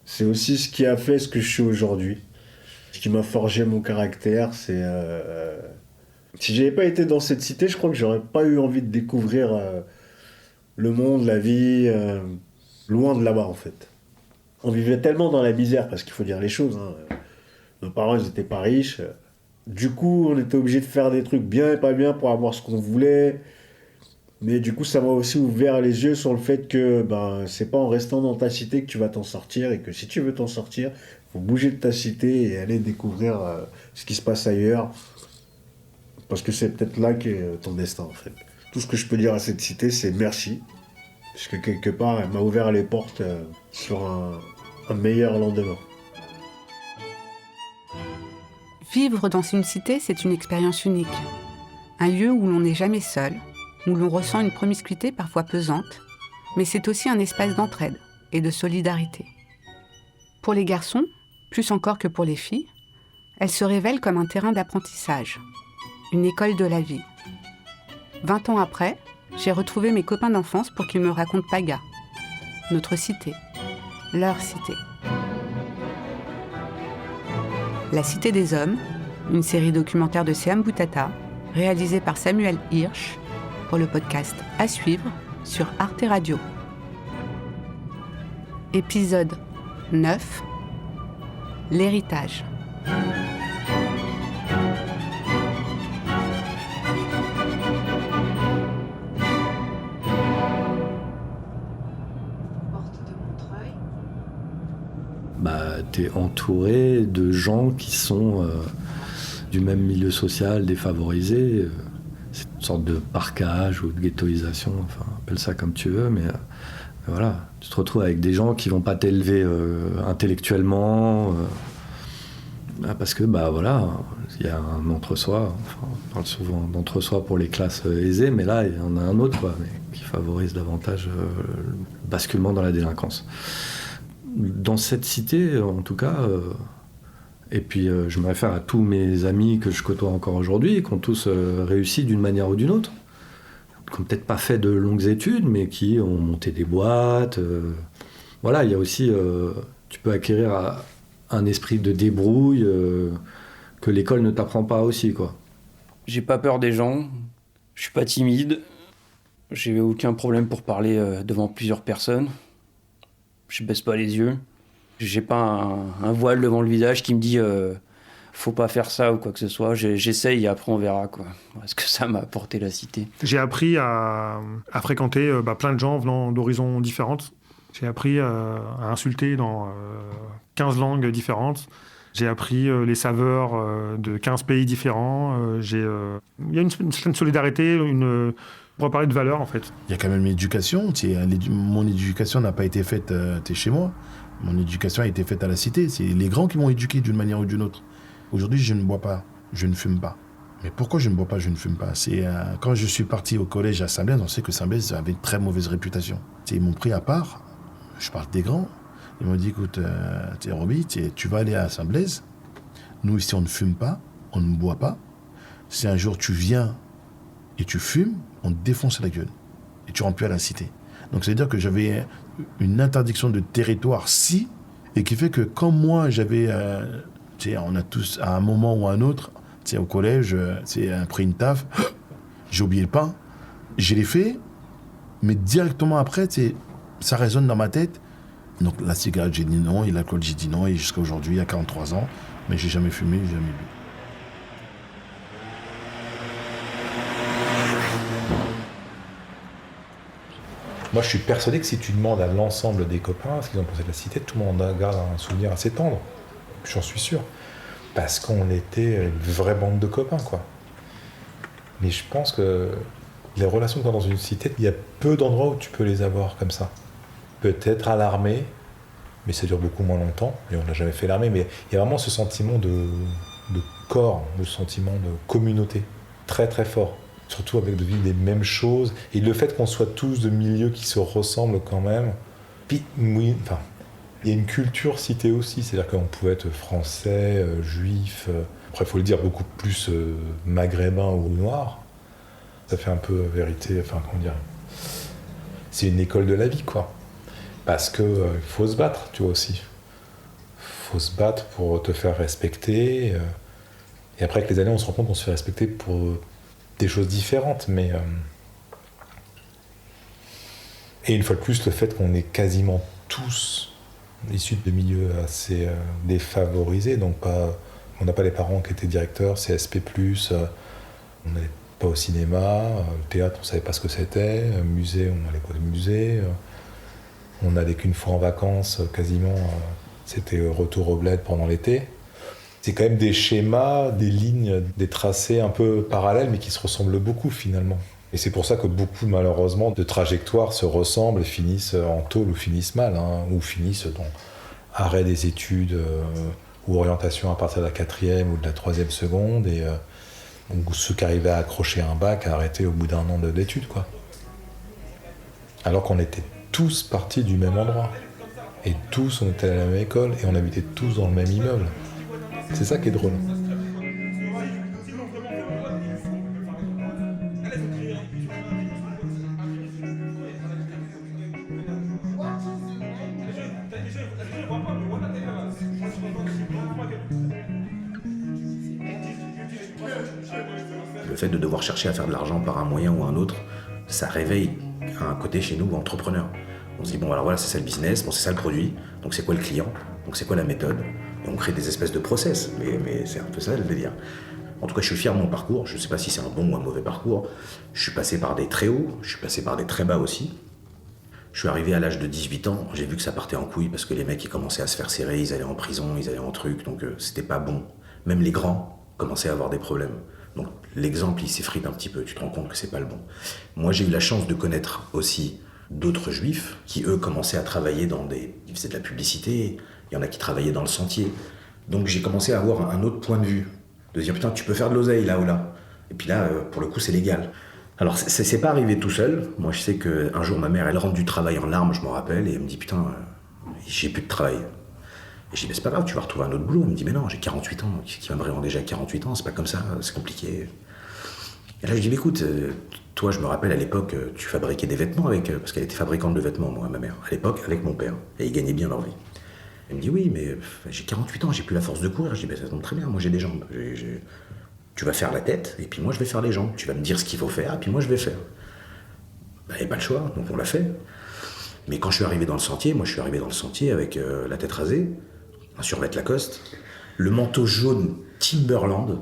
C'est aussi ce qui a fait ce que je suis aujourd'hui. Ce qui m'a forgé mon caractère, si j'avais pas été dans cette cité, je crois que j'aurais pas eu envie de découvrir le monde, la vie, loin de là-bas en fait. On vivait tellement dans la misère, parce qu'il faut dire les choses, hein. Nos parents, ils n'étaient pas riches. Du coup, on était obligé de faire des trucs bien et pas bien pour avoir ce qu'on voulait. Mais du coup, ça m'a aussi ouvert les yeux sur le fait que ben, c'est pas en restant dans ta cité que tu vas t'en sortir et que si tu veux t'en sortir, faut bouger de ta cité et aller découvrir ce qui se passe ailleurs. Parce que c'est peut-être là qu'est ton destin en fait. Tout ce que je peux dire à cette cité, c'est merci. Parce que quelque part, elle m'a ouvert les portes sur un meilleur lendemain. Vivre dans une cité, c'est une expérience unique. Un lieu où l'on n'est jamais seul, où l'on ressent une promiscuité parfois pesante, mais c'est aussi un espace d'entraide et de solidarité. Pour les garçons, plus encore que pour les filles, elle se révèle comme un terrain d'apprentissage, une école de la vie. 20 ans après, j'ai retrouvé mes copains d'enfance pour qu'ils me racontent Paga, notre cité, leur cité. La Cité des Hommes, une série documentaire de Seam Boutata, réalisée par Samuel Hirsch, pour le podcast À suivre sur Arte Radio. Épisode 9, l'héritage. T'es entouré de gens qui sont du même milieu social, défavorisés. C'est une sorte de parcage ou de ghettoisation, enfin, appelle ça comme tu veux, mais voilà, tu te retrouves avec des gens qui vont pas t'élever intellectuellement, parce que voilà, il y a un entre-soi, enfin, on parle souvent d'entre-soi pour les classes aisées, mais là, il y en a un autre, mais qui favorise davantage le basculement dans la délinquance. Dans cette cité, en tout cas, et puis je me réfère à tous mes amis que je côtoie encore aujourd'hui, qui ont tous réussi d'une manière ou d'une autre, qui n'ont peut-être pas fait de longues études, mais qui ont monté des boîtes. Voilà, il y a aussi, tu peux acquérir un esprit de débrouille que l'école ne t'apprend pas aussi, quoi. J'ai pas peur des gens, je suis pas timide, j'ai aucun problème pour parler devant plusieurs personnes. Je baisse pas les yeux. J'ai pas un voile devant le visage qui me dit faut pas faire ça ou quoi que ce soit. J'essaye et après on verra quoi. Est-ce que ça m'a apporté la cité ? J'ai appris à fréquenter plein de gens venant d'horizons différentes. J'ai appris à insulter dans 15 langues différentes. J'ai appris les saveurs de 15 pays différents. Il y a une certaine solidarité, on pourrait parler de valeurs en fait. Il y a quand même une éducation. Mon éducation n'a pas été faite chez moi. Mon éducation a été faite à la cité. C'est les grands qui m'ont éduqué d'une manière ou d'une autre. Aujourd'hui, je ne bois pas, je ne fume pas. Mais pourquoi je ne bois pas, je ne fume pas ? Quand je suis parti au collège à Saint-Blaise, on sait que Saint-Blaise avait une très mauvaise réputation. Ils m'ont pris à part, je parle des grands. Ils m'ont dit, écoute, Roby, tu vas aller à Saint-Blaise. Nous, ici, on ne fume pas, on ne boit pas. Si un jour tu viens et tu fumes, on te défonce la gueule. Et tu rentres plus à la cité. Donc, c'est-à-dire que j'avais une interdiction de territoire, et qui fait que quand moi, j'avais... on a tous, à un moment ou à un autre, au collège, après une taf, j'ai oublié le pain. Je l'ai fait, mais directement après, ça résonne dans ma tête. Donc, la cigarette, j'ai dit non, et l'alcool, j'ai dit non, et jusqu'à aujourd'hui, à 43 ans, mais j'ai jamais fumé, j'ai jamais bu. Moi, je suis persuadé que si tu demandes à l'ensemble des copains ce qu'ils ont pensé de la cité, tout le monde garde un souvenir assez tendre. J'en suis sûr. Parce qu'on était une vraie bande de copains, quoi. Mais je pense que les relations que tu as dans une cité, il y a peu d'endroits où tu peux les avoir comme ça. Peut-être à l'armée, mais ça dure beaucoup moins longtemps. Et on n'a jamais fait l'armée, mais il y a vraiment ce sentiment de corps, le sentiment de communauté, très très fort. Surtout avec de vivre les mêmes choses. Et le fait qu'on soit tous de milieux qui se ressemblent quand même. Puis, oui, enfin, il y a une culture cité aussi. C'est-à-dire qu'on pouvait être français, juif, après il faut le dire beaucoup plus maghrébin ou noir. Ça fait un peu vérité, enfin comment dire. C'est une école de la vie, quoi. Parce que il faut se battre, tu vois aussi. faut se battre pour te faire respecter. Et après, avec les années, on se rend compte qu'on se fait respecter pour des choses différentes. Mais et une fois de plus, le fait qu'on est quasiment tous issus de milieux assez défavorisés, donc on n'a pas les parents qui étaient directeurs, CSP+, on n'allait pas au cinéma, théâtre, on ne savait pas ce que c'était, musée, on n'allait pas au musée, on n'allait qu'une fois en vacances, quasiment, c'était retour au bled pendant l'été. C'est quand même des schémas, des lignes, des tracés un peu parallèles, mais qui se ressemblent beaucoup finalement. Et c'est pour ça que beaucoup, malheureusement, de trajectoires se ressemblent et finissent en tôle ou finissent mal, ou finissent dans arrêt des études ou orientation à partir de la 4e ou de la 3e seconde, et ou ceux qui arrivaient à accrocher un bac à arrêter au bout d'un an d'études, quoi. Alors qu'on était tous partis du même endroit. Et tous, on était à la même école, et on habitait tous dans le même immeuble. C'est ça qui est drôle. Le fait de devoir chercher à faire de l'argent par un moyen ou un autre, ça réveille un côté chez nous entrepreneur. On se dit, bon, alors voilà, c'est ça le business, bon, c'est ça le produit, donc c'est quoi le client, donc c'est quoi la méthode, et on crée des espèces de process, mais c'est un peu ça le délire. En tout cas, je suis fier de mon parcours, je ne sais pas si c'est un bon ou un mauvais parcours. Je suis passé par des très hauts, je suis passé par des très bas aussi. Je suis arrivé à l'âge de 18 ans, j'ai vu que ça partait en couille parce que les mecs ils commençaient à se faire serrer, ils allaient en prison, ils allaient en truc, donc c'était pas bon. Même les grands commençaient à avoir des problèmes. Donc l'exemple il s'effrite un petit peu, tu te rends compte que c'est pas le bon. Moi j'ai eu la chance de connaître aussi d'autres juifs qui eux commençaient à travailler ils faisaient de la publicité, il y en a qui travaillaient dans le sentier. Donc j'ai commencé à avoir un autre point de vue, de dire putain tu peux faire de l'oseille là ou là. Et puis là pour le coup c'est légal. Alors c'est pas arrivé tout seul. Moi je sais qu'un jour ma mère elle rentre du travail en larmes, je m'en rappelle, et elle me dit putain j'ai plus de travail. Et je dis, mais c'est pas grave, tu vas retrouver un autre boulot. Elle me dit, mais non, j'ai 48 ans, qui va me vraiment déjà 48 ans, c'est pas comme ça, c'est compliqué. Et là, je dis, mais écoute, toi, je me rappelle à l'époque, tu fabriquais des vêtements parce qu'elle était fabricante de vêtements, moi, ma mère, à l'époque, avec mon père. Et ils gagnaient bien leur vie. Elle me dit, oui, mais j'ai 48 ans, j'ai plus la force de courir. Je dis, ben ça tombe très bien, moi j'ai des jambes. Tu vas faire la tête, et puis moi je vais faire les jambes. Tu vas me dire ce qu'il faut faire, et puis moi je vais faire. Ben, il n'y a pas le choix, donc on l'a fait. Mais quand je suis arrivé dans le sentier, moi je suis arrivé dans le sentier avec la tête rasée, un survêt Lacoste, le manteau jaune Timberland,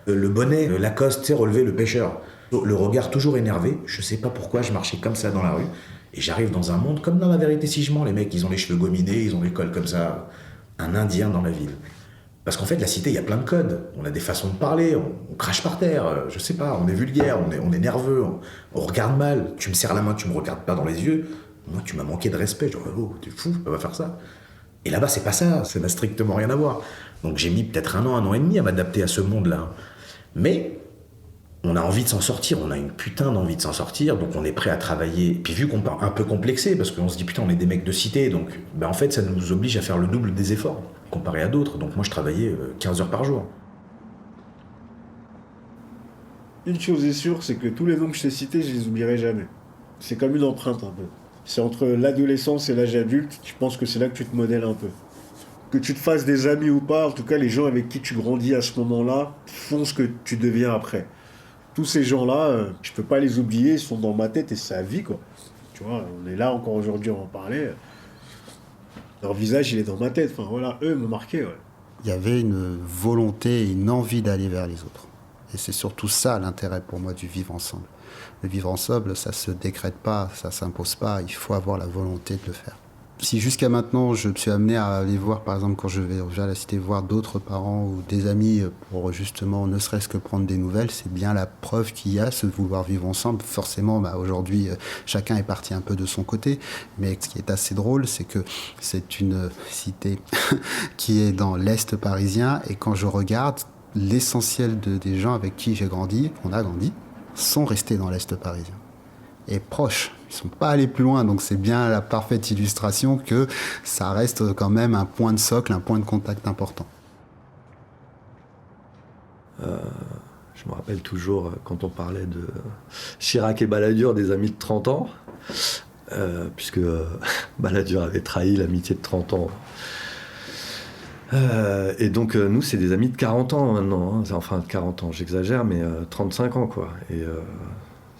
le bonnet Lacoste, tu sais, relevé le pêcheur, le regard toujours énervé. Je sais pas pourquoi je marchais comme ça dans la rue, et j'arrive dans un monde comme dans La Vérité si je mens. Les mecs, ils ont les cheveux gominés, ils ont les cols comme ça, un Indien dans la ville. Parce qu'en fait, la cité, il y a plein de codes. On a des façons de parler, on crache par terre, je sais pas, on est vulgaire, on est nerveux, on regarde mal. Tu me serres la main, tu me regardes pas dans les yeux. Moi, tu m'as manqué de respect. Genre, oh, t'es fou, on va faire ça. Et là-bas, c'est pas ça, ça n'a strictement rien à voir. Donc j'ai mis peut-être un an et demi à m'adapter à ce monde-là. Mais on a envie de s'en sortir, on a une putain d'envie de s'en sortir, donc on est prêt à travailler. Puis vu qu'on part un peu complexé, parce qu'on se dit putain, on est des mecs de cité, donc ben, en fait, ça nous oblige à faire le double des efforts, comparé à d'autres. Donc moi, je travaillais 15 heures par jour. Une chose est sûre, c'est que tous les noms que je t'ai cités, je les oublierai jamais. C'est comme une empreinte un peu. C'est entre l'adolescence et l'âge adulte, je pense que c'est là que tu te modèles un peu. Que tu te fasses des amis ou pas, en tout cas les gens avec qui tu grandis à ce moment-là font ce que tu deviens après. Tous ces gens-là, je peux pas les oublier, ils sont dans ma tête et c'est à vie, quoi. Tu vois, on est là encore aujourd'hui à en parler. Leur visage, il est dans ma tête. Enfin voilà, eux m'ont marqué, ouais. Il y avait une volonté et une envie d'aller vers les autres. Et c'est surtout ça l'intérêt pour moi du vivre ensemble. Le vivre ensemble, ça se décrète pas, ça s'impose pas, il faut avoir la volonté de le faire. Si jusqu'à maintenant, je me suis amené à aller voir, par exemple, quand je vais à la cité voir d'autres parents ou des amis pour justement, ne serait-ce que prendre des nouvelles, c'est bien la preuve qu'il y a ce vouloir vivre ensemble. Forcément, aujourd'hui, chacun est parti un peu de son côté, mais ce qui est assez drôle, c'est que c'est une cité qui est dans l'Est parisien, et quand je regarde, l'essentiel des gens avec qui j'ai grandi, qu'on a grandi, sont restés dans l'Est parisien. Et proches. Ils ne sont pas allés plus loin, donc c'est bien la parfaite illustration que ça reste quand même un point de socle, un point de contact important. Je me rappelle toujours quand on parlait de Chirac et Balladur, des amis de 30 ans, puisque Balladur avait trahi l'amitié de 30 ans Et donc, nous, c'est des amis de 40 ans maintenant. Hein. Enfin, de 40 ans, j'exagère, mais 35 ans, quoi. Et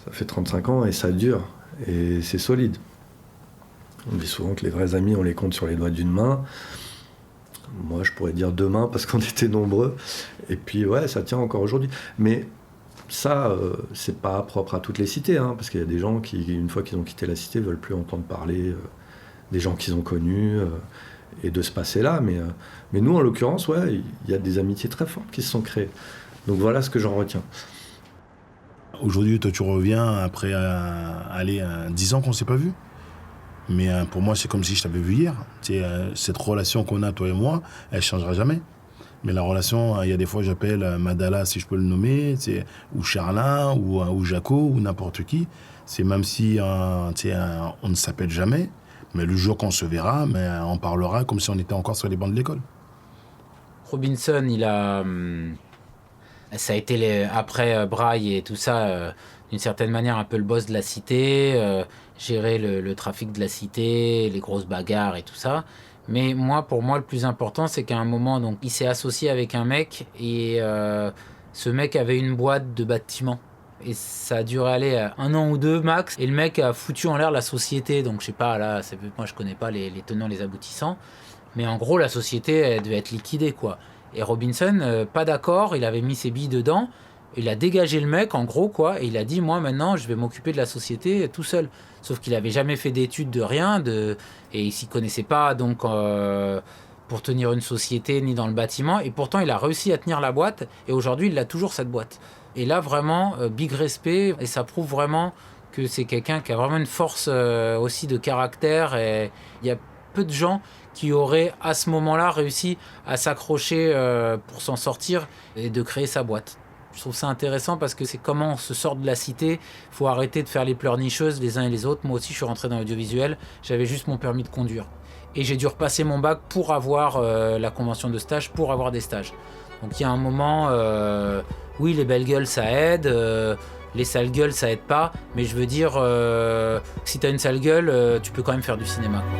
ça fait 35 ans et ça dure. Et c'est solide. On dit souvent que les vrais amis, on les compte sur les doigts d'une main. Moi, je pourrais dire 2 mains parce qu'on était nombreux. Et puis, ouais, ça tient encore aujourd'hui. Mais ça, c'est pas propre à toutes les cités, hein, parce qu'il y a des gens qui, une fois qu'ils ont quitté la cité, veulent plus entendre parler des gens qu'ils ont connus et de ce passé-là. Mais nous, en l'occurrence, ouais, il y a des amitiés très fortes qui se sont créées. Donc voilà ce que j'en retiens. Aujourd'hui, toi, tu reviens après 10 ans qu'on ne s'est pas vu. Mais pour moi, c'est comme si je t'avais vu hier. Cette relation qu'on a, toi et moi, elle ne changera jamais. Mais la relation, il y a des fois, j'appelle Madala, si je peux le nommer, ou Charlin, ou Jaco, ou n'importe qui. C'est même si on ne s'appelle jamais, mais le jour qu'on se verra, on parlera comme si on était encore sur les bancs de l'école. Robinson, ça a été après Braille et tout ça, d'une certaine manière un peu le boss de la cité, gérer le trafic de la cité, les grosses bagarres et tout ça. Mais pour moi, le plus important, c'est qu'à un moment, donc, il s'est associé avec un mec et ce mec avait une boîte de bâtiment. Et ça a duré 1 an ou 2 max. Et le mec a foutu en l'air la société. Donc je sais pas, là, moi je connais pas les tenants, les aboutissants. Mais en gros, la société, elle devait être liquidée, quoi. Et Robinson, pas d'accord, il avait mis ses billes dedans. Il a dégagé le mec, en gros, quoi. Et il a dit, moi, maintenant, je vais m'occuper de la société tout seul. Sauf qu'il avait jamais fait d'études de rien, et il s'y connaissait pas, donc, pour tenir une société, ni dans le bâtiment. Et pourtant, il a réussi à tenir la boîte. Et aujourd'hui, il a toujours, cette boîte. Et là, vraiment, big respect. Et ça prouve vraiment que c'est quelqu'un qui a vraiment une force aussi de caractère. Et il y a peu de gens qui auraient, à ce moment-là, réussi à s'accrocher pour s'en sortir et de créer sa boîte. Je trouve ça intéressant parce que c'est comment on se sort de la cité. Il faut arrêter de faire les pleurnicheuses les uns et les autres. Moi aussi, je suis rentré dans l'audiovisuel. J'avais juste mon permis de conduire. Et j'ai dû repasser mon bac pour avoir la convention de stage, pour avoir des stages. Donc il y a un moment, oui, les belles gueules, ça aide. Les sales gueules, ça aide pas. Mais je veux dire, si t'as une sale gueule, tu peux quand même faire du cinéma, quoi.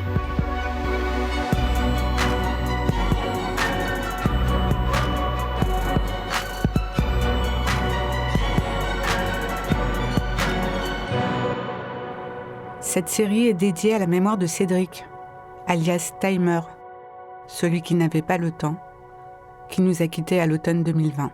Cette série est dédiée à la mémoire de Cédric, alias Timer, celui qui n'avait pas le temps, qui nous a quittés à l'automne 2020.